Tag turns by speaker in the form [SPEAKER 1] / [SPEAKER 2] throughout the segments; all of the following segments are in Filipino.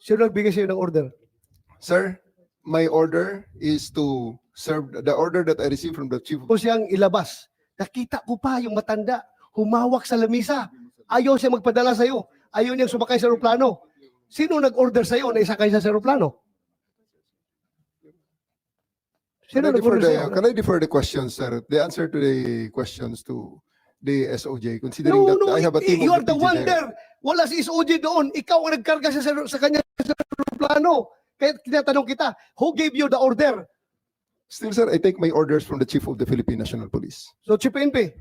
[SPEAKER 1] Sino nagbigay sa'yo ng order?
[SPEAKER 2] Sir, my order is to serve the order that I received from the chief of
[SPEAKER 1] Kung siyang ilabas, nakita ko pa yung matanda, humawak sa lamisa. Ayaw siya magpadala sa'yo. Ayaw niyang sumakay sa aeroplano. Sino nag-order sa'yo na isakay siya sa aeroplano? Sino nag-order sa'yo?
[SPEAKER 2] Can I defer the questions, sir? The answer to the questions to the SOJ, considering
[SPEAKER 1] No,
[SPEAKER 2] that
[SPEAKER 1] no,
[SPEAKER 2] I have a team
[SPEAKER 1] you
[SPEAKER 2] of
[SPEAKER 1] are the
[SPEAKER 2] PG
[SPEAKER 1] one
[SPEAKER 2] there.
[SPEAKER 1] there. Wala si SOG doon. Ikaw ang nagkarga sa kanya sa aeroplano. Kaya tinatanong kita, who gave you the order?
[SPEAKER 2] Still, sir, I take my orders from the Chief of the Philippine National Police.
[SPEAKER 1] So, Chief PNP,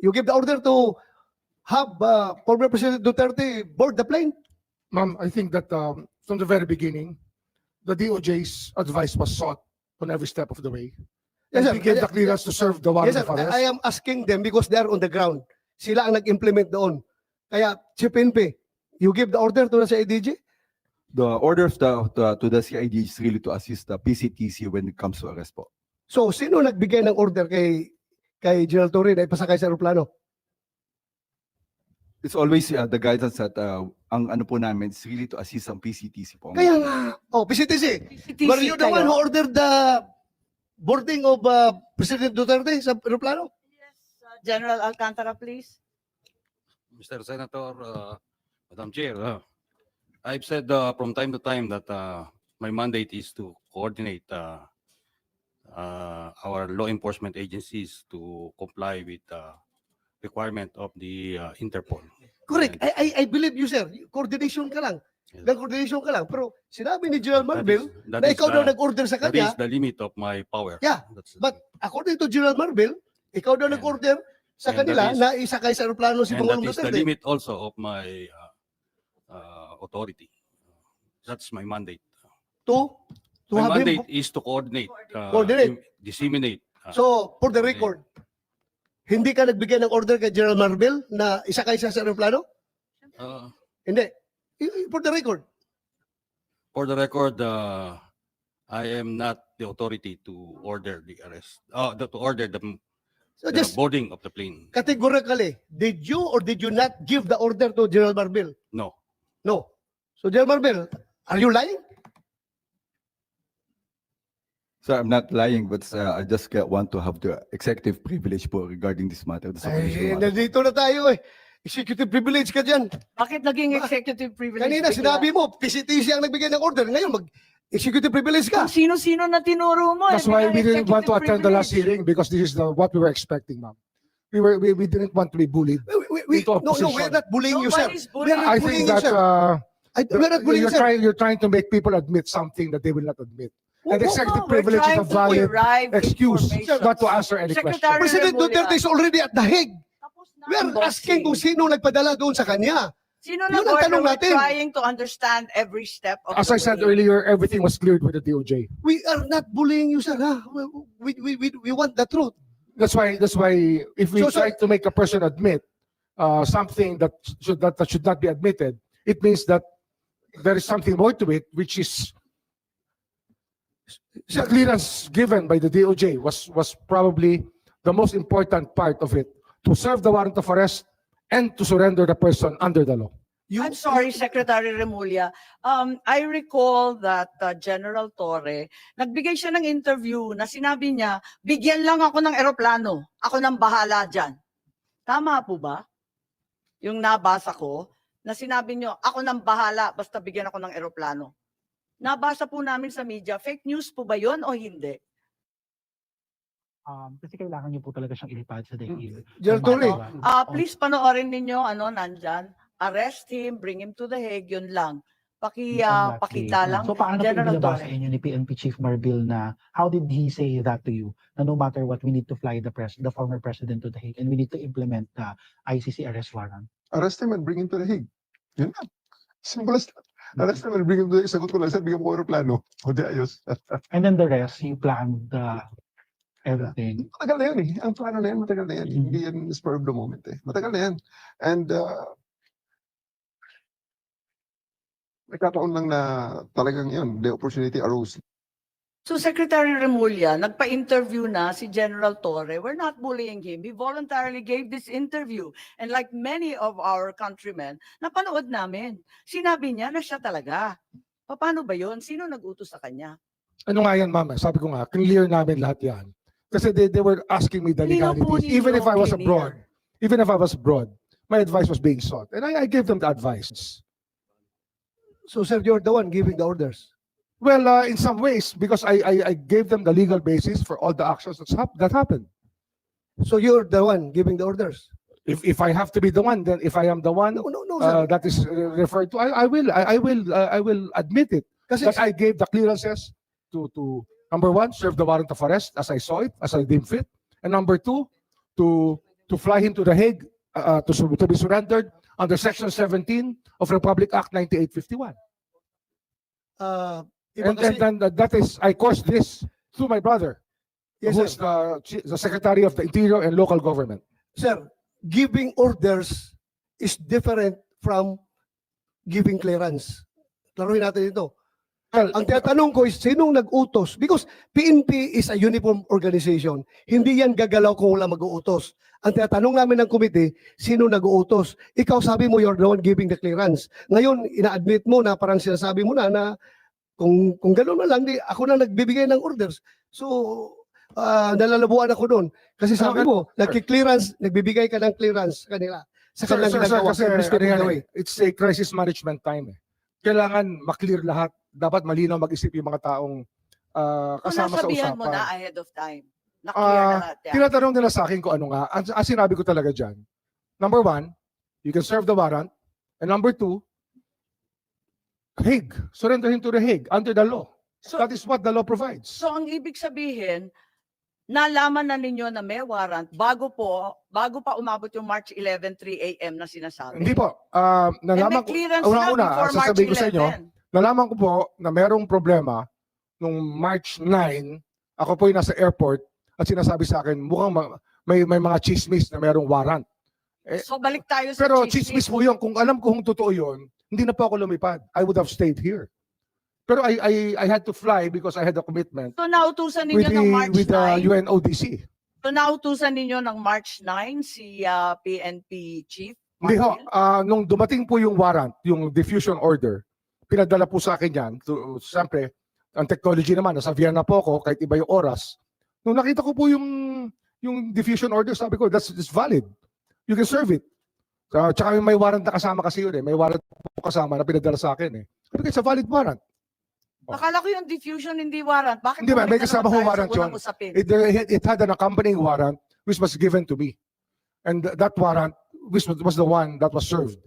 [SPEAKER 1] you give the order to have former President Duterte board the plane?
[SPEAKER 3] Ma'am, I think that from the very beginning, the DOJ's advice was sought on every step of the way.
[SPEAKER 1] Yes,
[SPEAKER 3] And
[SPEAKER 1] sir.
[SPEAKER 3] we gave the clearance to serve the warrant
[SPEAKER 1] Yes, sir.
[SPEAKER 3] of arrest.
[SPEAKER 1] I am asking them because they are on the ground. Sila ang nag-implement doon. Kaya, Chief PNP, you give the order to sa IDG?
[SPEAKER 4] The order of to the CID is really to assist the PCTC when it comes to arrest po.
[SPEAKER 1] So, sino nagbigay ng order kay General Torre na ipasakay sa aeroplano?
[SPEAKER 4] It's always the guidance that ang ano po namin is really to assist ang PCTC po.
[SPEAKER 1] Kaya nga, PCTC,
[SPEAKER 5] PCTC
[SPEAKER 1] were you the one
[SPEAKER 5] kayo?
[SPEAKER 1] who ordered the boarding of President Duterte sa aeroplano?
[SPEAKER 5] Yes, General Alcantara, please.
[SPEAKER 6] Mr. Senator, Madam Chair, I've said from time to time that my mandate is to coordinate our law enforcement agencies to comply with the requirement of the Interpol.
[SPEAKER 1] Correct.
[SPEAKER 6] And
[SPEAKER 1] I believe you, sir. Coordination ka lang. Coordination ka lang. Pero sinabi ni General Marvel
[SPEAKER 6] that
[SPEAKER 1] na
[SPEAKER 6] is
[SPEAKER 1] ikaw daw
[SPEAKER 6] the-
[SPEAKER 1] nag-order sa
[SPEAKER 6] that
[SPEAKER 1] kanya.
[SPEAKER 6] is the limit of my power.
[SPEAKER 1] Yeah,
[SPEAKER 6] That's-
[SPEAKER 1] But according to General Marvel, ikaw daw
[SPEAKER 6] And-
[SPEAKER 1] nag-order sa
[SPEAKER 6] and that
[SPEAKER 1] kanila
[SPEAKER 6] is-
[SPEAKER 1] na isakay sa aeroplano si
[SPEAKER 6] and that
[SPEAKER 1] Pangulong
[SPEAKER 6] is the
[SPEAKER 1] Duterte.
[SPEAKER 6] limit also of my authority. That's my mandate.
[SPEAKER 1] To
[SPEAKER 6] My
[SPEAKER 1] have him.
[SPEAKER 6] mandate is to coordinate,
[SPEAKER 1] Coordinate.
[SPEAKER 6] disseminate.
[SPEAKER 1] So, for the record, hindi ka nagbigay ng order kay General Marvel na isakay siya sa aeroplano?
[SPEAKER 6] Uh,
[SPEAKER 1] Hindi. For the record.
[SPEAKER 6] For the record, I am not the authority to order the arrest, to order the
[SPEAKER 1] So just
[SPEAKER 6] boarding of the plane.
[SPEAKER 1] categorically, did you or did you not give the order to General Marvel?
[SPEAKER 6] No.
[SPEAKER 1] No. So, General Marvel, are you lying?
[SPEAKER 4] Sir, I'm not lying, but I just want to have the executive privilege po regarding this matter. The
[SPEAKER 1] Ay,
[SPEAKER 4] separation matter.
[SPEAKER 1] nandito na tayo eh. Executive privilege ka dyan.
[SPEAKER 5] Bakit naging executive privilege?
[SPEAKER 1] Kanina
[SPEAKER 5] bigla?
[SPEAKER 1] sinabi mo, PCTC ang nagbigay ng order. Ngayon, mag-executive privilege ka.
[SPEAKER 5] Kung sino-sino na tinuro mo.
[SPEAKER 3] That's why we didn't want to attend the last
[SPEAKER 5] hearing.
[SPEAKER 3] hearing because this is what we were expecting, ma'am. We didn't want to be bullied. Into a
[SPEAKER 1] No, we're
[SPEAKER 3] position.
[SPEAKER 1] not bullying you, sir.
[SPEAKER 5] Nobody's
[SPEAKER 1] We're not
[SPEAKER 3] I
[SPEAKER 1] bullying
[SPEAKER 3] think
[SPEAKER 1] you,
[SPEAKER 3] that
[SPEAKER 1] sir. We're not bullying you, sir.
[SPEAKER 3] you're trying to make people admit something that they will not admit. And
[SPEAKER 1] Well,
[SPEAKER 3] executive
[SPEAKER 5] we're
[SPEAKER 3] privilege is
[SPEAKER 5] trying
[SPEAKER 3] a
[SPEAKER 5] to
[SPEAKER 3] valid
[SPEAKER 5] derive
[SPEAKER 3] excuse
[SPEAKER 5] information.
[SPEAKER 3] not to answer any
[SPEAKER 5] Secretary
[SPEAKER 3] question.
[SPEAKER 1] President
[SPEAKER 5] Remulla.
[SPEAKER 1] Duterte is already at the Hague.
[SPEAKER 5] Tapos na
[SPEAKER 1] We are
[SPEAKER 5] ang boxing.
[SPEAKER 1] asking kung sino nagpadala doon sa kanya.
[SPEAKER 5] Sino
[SPEAKER 1] Yun ang
[SPEAKER 5] nag-order?
[SPEAKER 1] tanong
[SPEAKER 5] We're
[SPEAKER 1] natin.
[SPEAKER 5] trying to understand every step of
[SPEAKER 3] As
[SPEAKER 5] the
[SPEAKER 3] I said
[SPEAKER 5] way.
[SPEAKER 3] earlier, everything was cleared with the DOJ.
[SPEAKER 1] We are not bullying you, sir. Ha? We want the truth.
[SPEAKER 3] That's why if we
[SPEAKER 1] So,
[SPEAKER 3] try to make a person admit something that should not be admitted, it means that there is something more to it, which is the clearance given by the DOJ was probably the most important part of it, to serve the warrant of arrest and to surrender the person under the law.
[SPEAKER 5] I'm sorry, Secretary Remulla. I recall that General Torre, nagbigay siya ng interview na sinabi niya, bigyan lang ako ng eroplano. Ako nang bahala dyan. Tama po ba? Yung nabasa ko, na sinabi niyo, ako nang bahala, basta bigyan ako ng eroplano. Nabasa po namin sa media, fake news po ba yon o hindi?
[SPEAKER 7] Kasi kailangan niyo po talaga siyang ilipad sa daigdig.
[SPEAKER 1] General Torre,
[SPEAKER 5] Please panoorin ninyo, nandyan. Arrest him, bring him to the Hague, yun lang. Pakita lang.
[SPEAKER 7] So paano po
[SPEAKER 5] General
[SPEAKER 7] inilabas
[SPEAKER 5] Torre.
[SPEAKER 7] sa inyo ni PNP Chief Marbil na how did he say that to you? Na no matter what, we need to fly the former president to the Hague and we need to implement the ICC arrest warrant.
[SPEAKER 2] Arrest him and bring him to the Hague. Yun na. Simple as that. Arrest him and bring him to the Hague. Sagot ko lang, sir, bigyan mo ko aeroplano. O di ayos.
[SPEAKER 7] And then the rest, you planned everything.
[SPEAKER 2] Matagal na yun eh. Ang plano na yan, matagal na yan.
[SPEAKER 7] Mhm.
[SPEAKER 2] Hindi yan spur of the moment eh. Matagal na yan. And nagkataon lang na talagang yun, the opportunity arose.
[SPEAKER 5] So Secretary Remulla, nagpa-interview na si General Torre. We're not bullying him. He voluntarily gave this interview. And like many of our countrymen, napanood namin. Sinabi niya na siya talaga. Paano ba yun? Sino nag-utos sa kanya?
[SPEAKER 3] Ano nga yan, ma'am? Sabi ko nga, clear namin lahat yan. Kasi they were asking me the
[SPEAKER 5] Hindi na po
[SPEAKER 3] legalities. Even
[SPEAKER 5] ninyo
[SPEAKER 3] if I was
[SPEAKER 5] clear.
[SPEAKER 3] abroad, even if I was abroad, my advice was being sought. And I gave them the advice.
[SPEAKER 1] So, sir, you're the one giving the orders.
[SPEAKER 3] Well, in some ways, because I gave them the legal basis for all the actions that happened.
[SPEAKER 1] So, you're the one giving the orders.
[SPEAKER 3] If I have to be the one, then if I am the one
[SPEAKER 1] No, sir.
[SPEAKER 3] that is referred to, I will admit it.
[SPEAKER 1] Kasi,
[SPEAKER 3] That I gave the clearances to number one, serve the warrant of arrest as I saw it, as I deemed fit, and number two, to fly him to The Hague to be surrendered under Section 17 of Republic Act 9851.
[SPEAKER 1] iba
[SPEAKER 3] And,
[SPEAKER 1] kasi-
[SPEAKER 3] and that is, I caused this through my brother,
[SPEAKER 1] yes,
[SPEAKER 3] who
[SPEAKER 1] sir.
[SPEAKER 3] is the Secretary of the Interior and Local Government.
[SPEAKER 1] Sir, giving orders is different from giving clearance. Klaruhin natin ito.
[SPEAKER 3] Well,
[SPEAKER 1] Ang tinatanong ko is, sinong nag-utos? Because PNP is a uniform organization. Hindi yan gagalaw kung wala mag-uutos. Ang tinatanong namin ng committee, sino nag-uutos? Ikaw sabi mo, you're the one giving the clearance. Ngayon, ina-admit mo na parang sinasabi mo na kung gano'n na lang, di, ako na nagbibigay ng orders. So, nalalabuan ako doon. Kasi sabi mo, nagki-clearance, nagbibigay ka ng clearance sa kanila. Sa kanilang ginagawa.
[SPEAKER 3] kasi
[SPEAKER 1] Mr.
[SPEAKER 3] ano yan
[SPEAKER 1] Pugaway.
[SPEAKER 3] it's a crisis management time. Kailangan maklear lahat. Dapat malinaw mag-isip yung mga taong
[SPEAKER 5] Kung
[SPEAKER 3] kasama sa
[SPEAKER 5] nasabihan mo na
[SPEAKER 3] usapan.
[SPEAKER 5] ahead of time. Na-clear na lahat yan.
[SPEAKER 3] Tinatanong nila sa akin kung ano nga. Ang sinabi ko talaga dyan, number one, you can serve the warrant. And number two, Hague. Surrender him to the Hague under the law.
[SPEAKER 5] So-
[SPEAKER 3] That is what the law provides.
[SPEAKER 5] So ang ibig sabihin, nalaman na ninyo na may warrant bago pa umabot yung March 11, 3 a.m. na sinasabi.
[SPEAKER 3] Hindi po.
[SPEAKER 5] And may
[SPEAKER 3] Nalaman ko,
[SPEAKER 5] clearance na
[SPEAKER 3] una-una,
[SPEAKER 5] before March
[SPEAKER 3] sasabihin ko sa inyo,
[SPEAKER 5] 11.
[SPEAKER 3] nalaman ko po na merong problema nung March 9, ako po yung nasa airport at sinasabi sa akin, mukhang may mga chismis na merong warrant.
[SPEAKER 5] So balik tayo sa
[SPEAKER 3] Pero chismis po yun. Kung alam ko kung totoo yun, hindi na po ako lumipad. I would have stayed here. Pero I had to fly because I had a commitment
[SPEAKER 5] So nautusan
[SPEAKER 3] with
[SPEAKER 5] ninyo ng March
[SPEAKER 3] the
[SPEAKER 5] 9.
[SPEAKER 3] UNODC.
[SPEAKER 5] So nautusan ninyo ng March 9 si PNP Chief?
[SPEAKER 3] Hindi ho,
[SPEAKER 5] Martil?
[SPEAKER 3] nung dumating po yung warrant, yung diffusion order, pinadala po sa akin yan. Siyempre, ang technology naman, nasa Vienna po ako, kahit iba yung oras. Nung nakita ko po yung diffusion order, sabi ko, that's valid. You can serve it. Tsaka may warrant na kasama kasi yun eh. May warrant po kasama na pinadala sa akin eh. Sabi ko, it's a valid warrant.
[SPEAKER 5] Akala ko yung diffusion hindi warrant. Bakit
[SPEAKER 3] Hindi ba, may
[SPEAKER 5] bumalik na
[SPEAKER 3] kasama
[SPEAKER 5] naman
[SPEAKER 3] ho
[SPEAKER 5] tayo sa
[SPEAKER 3] warrant
[SPEAKER 5] unang
[SPEAKER 3] yun.
[SPEAKER 5] usapin?
[SPEAKER 3] It had an accompanying warrant which was given to me. And that warrant which was the one that was served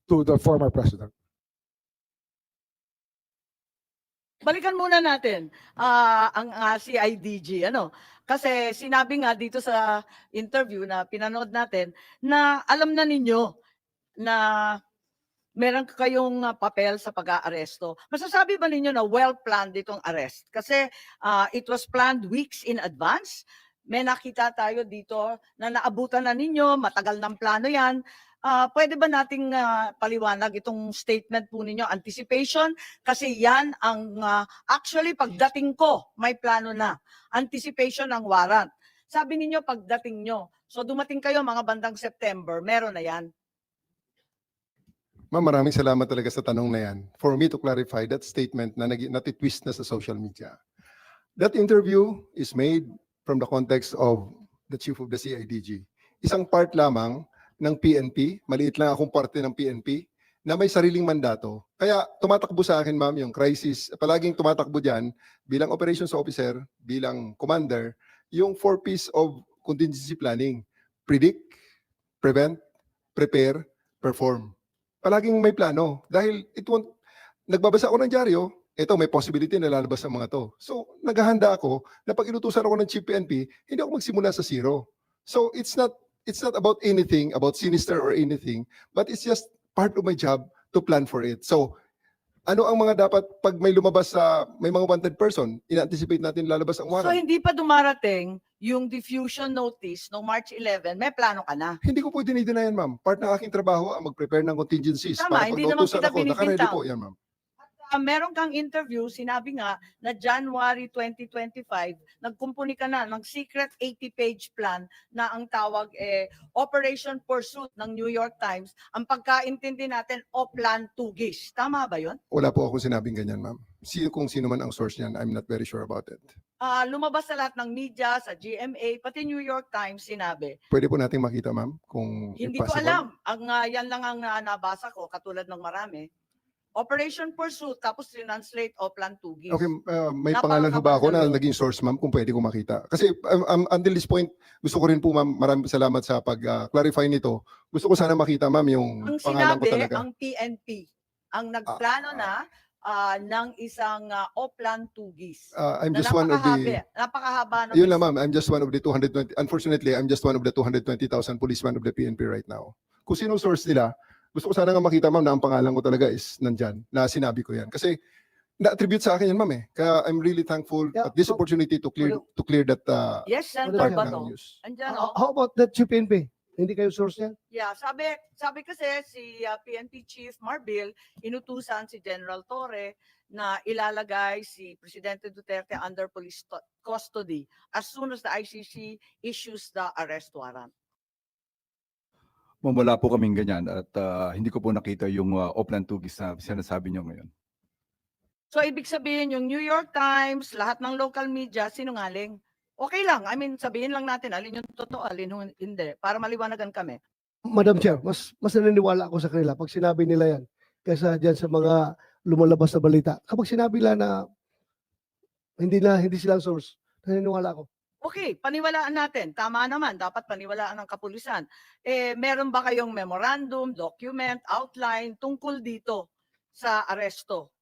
[SPEAKER 3] to the former president.
[SPEAKER 5] Balikan muna natin ang CIDG. Kasi sinabi nga dito sa interview na pinanood natin na alam na ninyo na meron kayong papel sa pag-aaresto. Masasabi ba ninyo na well-planned itong arrest? Kasi it was planned weeks in advance. May nakita tayo dito na naabutan na ninyo, matagal ng plano yan. Pwede ba nating paliwanag itong statement po ninyo, anticipation? Kasi yan ang actually pagdating ko, may plano na. Anticipation ng warrant. Sabi ninyo pagdating nyo. So dumating kayo mga bandang September, meron na yan.
[SPEAKER 2] Ma'am, maraming salamat talaga sa tanong na yan. For me to clarify that statement na natitwist na sa social media. That interview is made from the context of the chief of the CIDG. Isang part lamang ng PNP, maliit lang akong parte ng PNP, na may sariling mandato. Kaya tumatakbo sa akin, ma'am, yung crisis, palaging tumatakbo dyan bilang operations officer, bilang commander, yung 4 P's of contingency planning. Predict, prevent, prepare, perform. Palaging may plano. Dahil nagbabasa ako ng dyaryo, ito may possibility na lalabas ang mga to. So, naghahanda ako na pag inutusan ako ng Chief PNP, hindi ako magsimula sa zero. So, it's not about anything, about sinister or anything, but it's just part of my job to plan for it. So, ano ang mga dapat pag may lumabas may mga wanted person, ina-anticipate natin lalabas ang
[SPEAKER 5] So
[SPEAKER 2] warrant.
[SPEAKER 5] hindi pa dumarating yung diffusion notice no March 11, may plano ka na.
[SPEAKER 2] Hindi ko po dinideny yan, ma'am. Part ng aking trabaho ang mag-prepare ng contingencies
[SPEAKER 5] Tama,
[SPEAKER 2] para pag
[SPEAKER 5] hindi naman
[SPEAKER 2] nautusan
[SPEAKER 5] kita
[SPEAKER 2] ako, naka-ready
[SPEAKER 5] binibintang.
[SPEAKER 2] po yan, ma'am.
[SPEAKER 5] meron kang interview, sinabi nga na January 2025, nagkumpuni ka na ng secret 80-page plan na ang tawag Operation Pursuit ng New York Times. Ang pagkaintindi natin, Oplan Tugis. Tama ba yun?
[SPEAKER 2] Wala po ako sinabing ganyan, ma'am. Kung sino man ang source niyan, I'm not very sure about it.
[SPEAKER 5] Lumabas sa lahat ng media, sa GMA, pati New York Times sinabi.
[SPEAKER 2] Pwede po nating makita, ma'am, kung if
[SPEAKER 5] Hindi ko
[SPEAKER 2] possible.
[SPEAKER 5] alam. Yan lang ang nabasa ko, katulad ng marami. Operation Pursuit, tapos translate Oplan Tugis.
[SPEAKER 2] Okay, may pangalan ho ba ako na
[SPEAKER 5] Napakakabal
[SPEAKER 2] naging source, ma'am, kung pwede ko makita? Kasi until this point, gusto ko rin po, ma'am, maraming salamat sa pag-clarify nito. Gusto ko sana makita, ma'am, yung
[SPEAKER 5] Ang
[SPEAKER 2] pangalan ko
[SPEAKER 5] sinabi,
[SPEAKER 2] talaga.
[SPEAKER 5] ang PNP, ang nagplano na ng isang Oplan Tugis.
[SPEAKER 2] I'm
[SPEAKER 5] Na
[SPEAKER 2] just one of the...
[SPEAKER 5] napakahaba ng
[SPEAKER 2] Yun lang, ma'am. I'm just one of the 220. Unfortunately, I'm just one of the 220,000 policemen of the PNP right now. Kung sino source nila, gusto ko sana nga makita, ma'am, na ang pangalan ko talaga is nandyan, na sinabi ko yan. Kasi na-attribute sa akin yan, ma'am, eh. Kaya I'm really thankful
[SPEAKER 1] Yeah,
[SPEAKER 2] at this
[SPEAKER 1] so-
[SPEAKER 2] opportunity to clear that
[SPEAKER 5] Yes, Senator
[SPEAKER 2] part
[SPEAKER 1] Madam
[SPEAKER 5] Bato.
[SPEAKER 2] ng news.
[SPEAKER 5] Andyan,
[SPEAKER 1] How about that PNP? Hindi kayo source yan?
[SPEAKER 5] Yeah, sabi kasi si PNP Chief Marbil, inutusan si General Torre na ilalagay si Presidente Duterte under police custody as soon as the ICC issues the arrest warrant.
[SPEAKER 4] Ma'am, wala po kaming ganyan at hindi ko po nakita yung Oplan Tugis na sinasabi niyo ngayon.
[SPEAKER 5] So ibig sabihin yung New York Times, lahat ng local media, sinungaling. Okay lang, I mean sabihin lang natin alin yung totoo, alin yung hindi, para maliwanagan kami.
[SPEAKER 1] Madam Chair, mas naniniwala ako sa kanila pag sinabi nila yan kaysa dyan sa mga lumalabas na balita. Kapag sinabi nila na hindi sila ang source, naniniwala ako.
[SPEAKER 5] Okay, paniwalaan natin. Tama naman, dapat paniwalaan ng kapulisan. Meron ba kayong memorandum, document, outline tungkol dito sa aresto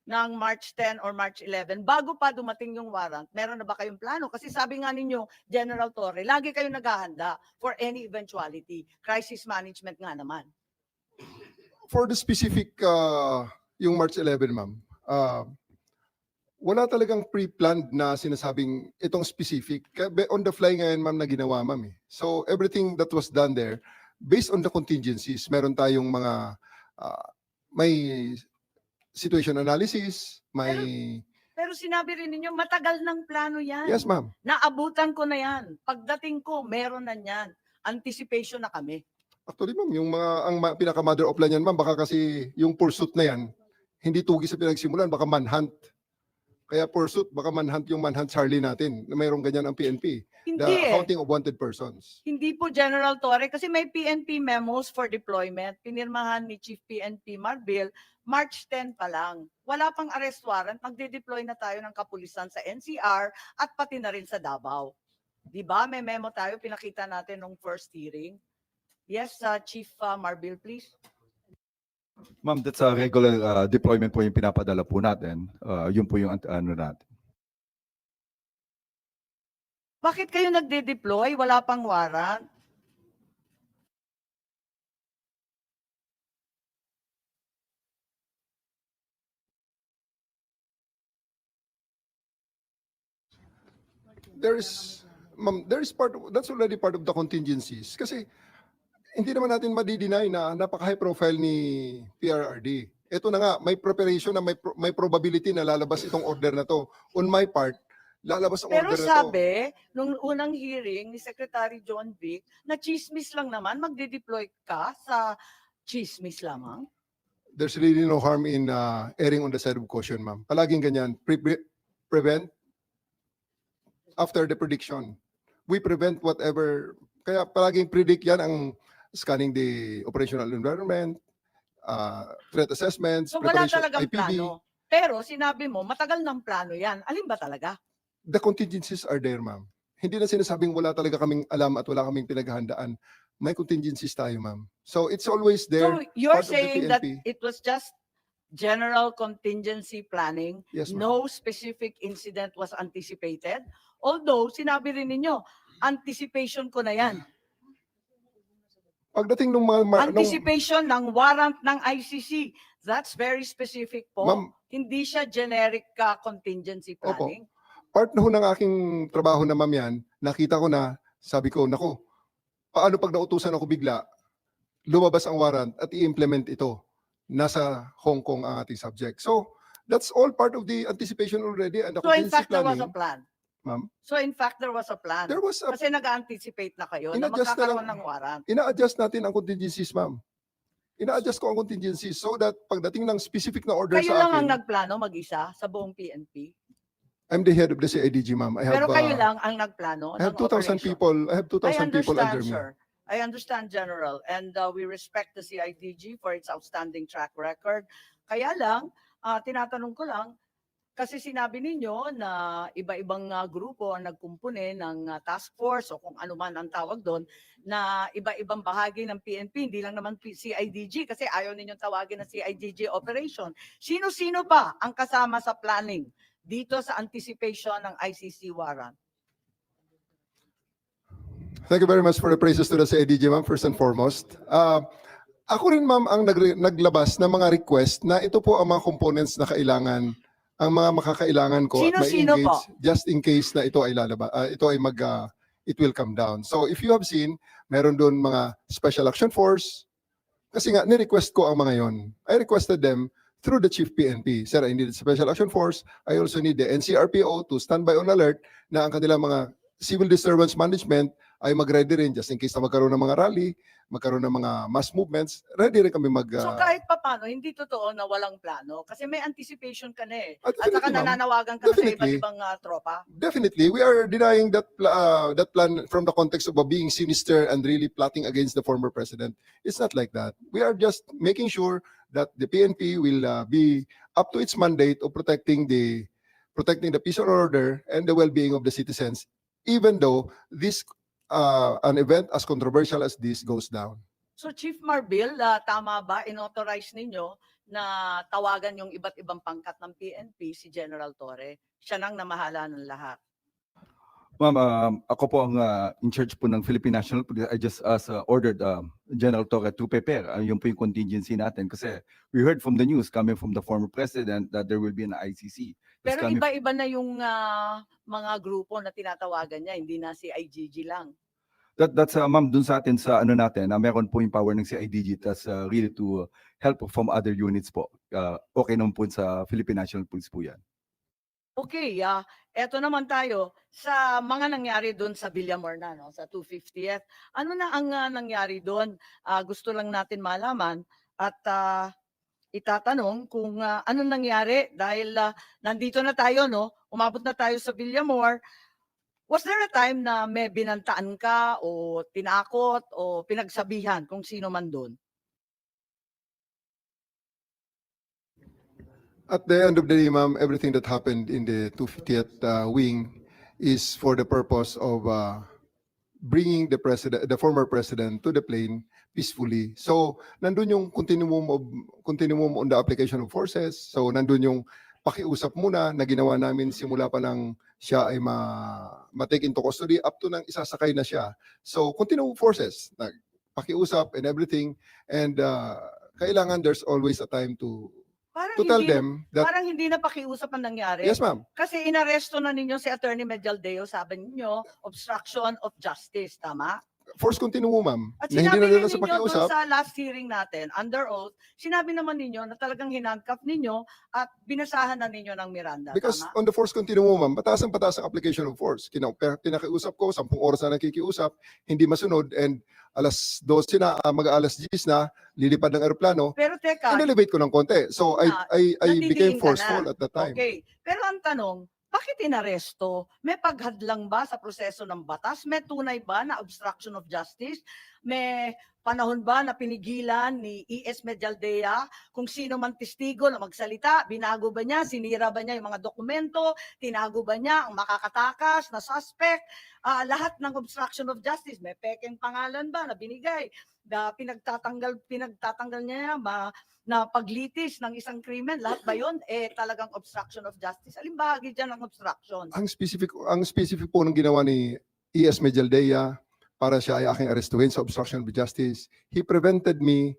[SPEAKER 5] ng March 10 or March 11? Bago pa dumating yung warrant, meron na ba kayong plano? Kasi sabi nga ninyo, General Torre, lagi kayong naghahanda for any eventuality. Crisis management nga naman.
[SPEAKER 2] For the specific, yung March 11, ma'am, wala talagang pre-planned na sinasabing itong specific. On the fly ngayon, ma'am, na ginawa, ma'am. Eh. So everything that was done there, based on the contingencies, meron tayong mga, may situation analysis, may...
[SPEAKER 5] Pero sinabi rin ninyo, matagal ng plano yan.
[SPEAKER 2] Yes, ma'am.
[SPEAKER 5] Naabutan ko na yan. Pagdating ko, meron na yan. Anticipation na kami.
[SPEAKER 2] Actually, ma'am, ang pinaka-mother of plan yan, ma'am, baka kasi yung pursuit na yan, hindi tugis sa pinagsimulan, baka manhunt. Kaya pursuit, baka manhunt yung manhunt Charlie natin, na mayroong ganyan ang PNP.
[SPEAKER 5] Hindi
[SPEAKER 2] The
[SPEAKER 5] eh.
[SPEAKER 2] counting of wanted persons.
[SPEAKER 5] Hindi po General Torre kasi may PNP memos for deployment. Pinirmahan ni Chief PNP Marbil, March 10 pa lang. Wala pang arrest warrant, magde-deploy na tayo ng kapulisan sa NCR at pati na rin sa Davao. Di ba? May memo tayo, pinakita natin nung first hearing. Yes, Chief Marbil, please.
[SPEAKER 4] Ma'am, that's a regular deployment po yung pinapadala po natin. Yun po yung ano natin.
[SPEAKER 5] Bakit kayo nagde-deploy? Wala pang warrant?
[SPEAKER 2] Ma'am, that's already part of the contingencies. Kasi hindi naman natin madi-deny na napaka-high profile ni PRRD. Ito na nga, may preparation na may probability na lalabas itong order na to. On my part, lalabas ang
[SPEAKER 5] Pero
[SPEAKER 2] order na to.
[SPEAKER 5] sabi, nung unang hearing ni Secretary John Vic, na chismis lang naman, magde-deploy ka sa chismis lamang.
[SPEAKER 2] There's really no harm in erring on the side of caution, ma'am. Palaging ganyan. Prevent after the prediction. We prevent whatever. Kaya palaging predict yan ang scanning the operational environment, threat assessments,
[SPEAKER 5] So wala
[SPEAKER 2] preparation,
[SPEAKER 5] talagang
[SPEAKER 2] IPB.
[SPEAKER 5] plano. Pero sinabi mo, matagal ng plano yan. Alin ba talaga?
[SPEAKER 2] The contingencies are there, ma'am. Hindi na sinasabing wala talaga kaming alam at wala kaming pinaghahandaan. May contingencies tayo, ma'am. So it's always there.
[SPEAKER 5] So you're
[SPEAKER 2] part of the
[SPEAKER 5] saying that
[SPEAKER 2] PNP.
[SPEAKER 5] it was just general contingency planning,
[SPEAKER 2] Yes, ma'am.
[SPEAKER 5] no specific incident was anticipated? Although, sinabi rin ninyo, anticipation ko na yan.
[SPEAKER 2] Pagdating ng mga...
[SPEAKER 5] Anticipation ng warrant ng ICC. That's very specific po.
[SPEAKER 2] Ma'am,
[SPEAKER 5] Hindi siya generic contingency
[SPEAKER 2] Opo.
[SPEAKER 5] planning.
[SPEAKER 2] part na ho ng aking trabaho na, ma'am, yan, nakita ko na, sabi ko, nako, paano pag nautusan ako bigla, lumabas ang warrant at i-implement ito. Nasa Hong Kong ang ating subject. So, That's all part of the anticipation already and the
[SPEAKER 5] So in
[SPEAKER 2] contingency
[SPEAKER 5] fact, there was a
[SPEAKER 2] planning.
[SPEAKER 5] plan.
[SPEAKER 2] Ma'am,
[SPEAKER 5] So in fact, there was a plan.
[SPEAKER 2] there was a,
[SPEAKER 5] Kasi nag-anticipate na kayo na
[SPEAKER 2] In-adjust na lang.
[SPEAKER 5] magkakaroon ng warrant.
[SPEAKER 2] ina-adjust natin ang contingencies, ma'am. Ina-adjust ko ang contingencies so that pagdating ng specific na order
[SPEAKER 5] Kayo
[SPEAKER 2] sa
[SPEAKER 5] lang ang
[SPEAKER 2] akin,
[SPEAKER 5] nagplano mag-isa sa buong PNP.
[SPEAKER 2] I'm the head of the CIDG, ma'am.
[SPEAKER 5] Pero kayo lang ang nagplano
[SPEAKER 2] I have
[SPEAKER 5] ng
[SPEAKER 2] 2,000
[SPEAKER 5] operation.
[SPEAKER 2] people. I have 2,000
[SPEAKER 5] I
[SPEAKER 2] people under
[SPEAKER 5] understand,
[SPEAKER 2] me.
[SPEAKER 5] sir. I understand, General. And we respect the CIDG for its outstanding track record. Kaya lang, tinatanong ko lang, kasi sinabi ninyo na iba-ibang grupo ang nagkumpune ng task force o kung ano man ang tawag doon, na iba-ibang bahagi ng PNP, hindi lang naman CIDG kasi ayaw ninyong tawagin na CIDG operation. Sino-sino pa ang kasama sa planning dito sa anticipation ng ICC warrant?
[SPEAKER 2] Thank you very much for the praises to the CIDG, ma'am, first and foremost. Ako rin, ma'am, ang naglabas ng mga request na ito po ang mga components na kailangan, ang mga makakailangan ko at
[SPEAKER 5] Sino-sino po?
[SPEAKER 2] ma-engage just in case na ito ay it will come down. So if you have seen, meron doon mga Special Action Force, kasi nga, ni-request ko ang mga yon. I requested them through the Chief PNP. Sir, I need the Special Action Force. I also need the NCRPO to stand by on alert na ang kanilang mga civil disturbance management ay mag-ready rin just in case na magkaroon ng mga rally, magkaroon ng mga mass movements, ready rin kami
[SPEAKER 5] So kahit papano, hindi totoo na walang plano kasi may anticipation ka na eh.
[SPEAKER 2] At
[SPEAKER 5] At saka
[SPEAKER 2] definitely, ma'am.
[SPEAKER 5] nananawagan ka na sa
[SPEAKER 2] Definitely.
[SPEAKER 5] iba't ibang tropa.
[SPEAKER 2] Definitely, we are denying that plan from the context of being sinister and really plotting against the former president. It's not like that. We are just making sure that the PNP will be up to its mandate of protecting the peace and order and the well-being of the citizens, even though this an event as controversial as this goes down.
[SPEAKER 5] So Chief Marbil, tama ba inauthorize ninyo na tawagan yung iba't ibang pangkat ng PNP si General Torre? Siya nang namahala ng lahat.
[SPEAKER 4] Ma'am, ako po ang in charge po ng Philippine National Police. I just ordered General Torre to prepare. Yun po yung contingency natin kasi we heard from the news coming from the former president that there will be an ICC. That's
[SPEAKER 5] Pero
[SPEAKER 4] coming-
[SPEAKER 5] iba-iba na yung mga grupo na tinatawagan niya, hindi na si IGG lang.
[SPEAKER 4] That's ma'am dun sa atin sa ano natin, meron po yung power ng CIDG tas really to help from other units po. Okay naman po sa Philippine National Police po yan.
[SPEAKER 5] Okay, eto naman tayo sa mga nangyari doon sa Villamor na, no, sa 250th. Ano na ang nangyari doon? Gusto lang natin malaman at itatanong kung ano nangyari dahil nandito na tayo, no? Umabot na tayo sa Villamor. Was there a time na may binantaan ka o tinakot o pinagsabihan kung sino man doon?
[SPEAKER 2] At the end of the day, ma'am, everything that happened in the 250th wing is for the purpose of bringing the former president to the plane peacefully. So, nandun yung continuum on the application of forces. So, nandun yung pakiusap muna na ginawa namin simula pa ng siya ay ma-take into custody up to nang isasakay na siya. So, continuum forces, pakiusap and everything. And kailangan there's always a time to tell them that,
[SPEAKER 5] Parang hindi na pakiusap ang nangyari.
[SPEAKER 2] yes ma'am,
[SPEAKER 5] Kasi inaresto na ninyo si Attorney Medialdeo, sabi ninyo, obstruction of justice, tama?
[SPEAKER 2] force continuum, ma'am.
[SPEAKER 5] At
[SPEAKER 2] Na hindi
[SPEAKER 5] sinabi
[SPEAKER 2] na nila
[SPEAKER 5] ninyo
[SPEAKER 2] sa
[SPEAKER 5] doon
[SPEAKER 2] pakiusap.
[SPEAKER 5] sa last hearing natin, under oath, sinabi naman ninyo na talagang hinangkap ninyo at binasahan na ninyo ng Miranda,
[SPEAKER 2] Because
[SPEAKER 5] tama?
[SPEAKER 2] on the force continuum, ma'am, pataas ang application of force. Pinakiusap ko, 10 oras na nakikiusap, hindi masunod, and alas 12 na, mag-alas 10 na, lilipad ng aeroplano,
[SPEAKER 5] Pero teka,
[SPEAKER 2] in-elevate ko ng konti. So I became
[SPEAKER 5] nandidiin ka
[SPEAKER 2] forceful
[SPEAKER 5] na.
[SPEAKER 2] at that time.
[SPEAKER 5] Okay. Pero ang tanong, bakit inaresto? May paghadlang ba sa proseso ng batas? May tunay ba na obstruction of justice? May panahon ba na pinigilan ni E.S. Medialdea kung sino man testigo na magsalita? Binago ba niya? Sinira ba niya yung mga dokumento? Tinago ba niya ang makakatakas na suspect? Lahat ng obstruction of justice, may pekeng pangalan ba na binigay? Na pinagtatanggal niya na paglitis ng isang krimen, lahat ba yun? Talagang obstruction of justice. Alin bahagi dyan ng obstruction?
[SPEAKER 2] Ang specific po ng ginawa ni E.S. Medialdea para siya ay aking arestuhin sa obstruction of justice, he prevented me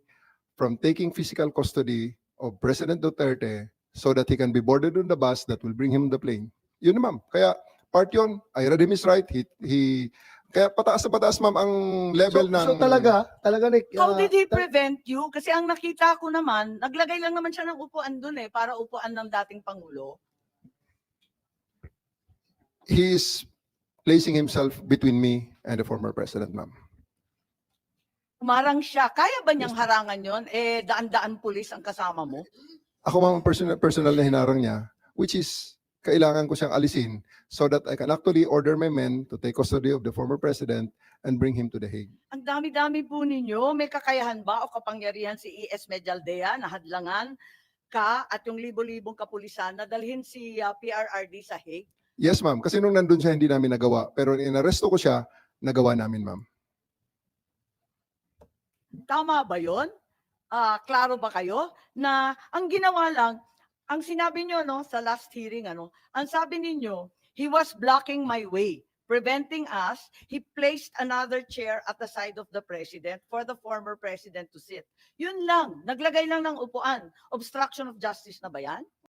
[SPEAKER 2] from taking physical custody of President Duterte so that he can be boarded on the bus that will bring him on the plane. Yun na, ma'am. Kaya part yun, I read him his right. He Kaya pataas na pataas, ma'am, ang level ng...
[SPEAKER 1] So talaga, Nick,
[SPEAKER 5] How did he prevent you? Kasi ang nakita ko naman, naglagay lang naman siya ng upuan dun para upuan ng dating Pangulo.
[SPEAKER 2] He is placing himself between me and the former president, ma'am.
[SPEAKER 5] Umarang siya. Kaya ba niyang harangan yon? Daan-daan pulis ang kasama mo?
[SPEAKER 2] Ako, ma'am, personal na hinarang niya, which is kailangan ko siyang alisin so that I can actually order my men to take custody of the former president and bring him to The Hague.
[SPEAKER 5] Ang dami-dami po ninyo. May kakayahan ba o kapangyarihan si E.S. Medialdea na hadlangan ka at yung libo-libong kapulisan na dalhin si PRRD sa Hague?
[SPEAKER 2] Yes, ma'am. Kasi nung nandun siya, hindi namin nagawa. Pero inaresto ko siya, nagawa namin, ma'am.
[SPEAKER 5] Tama ba yon? Klaro ba kayo na ang ginawa lang, ang sinabi nyo sa last hearing, ang sabi ninyo, he was blocking my way, preventing us. He placed another chair at the side of the president for the former president to sit. Yun lang, naglagay lang ng upuan. Obstruction of justice na ba yan?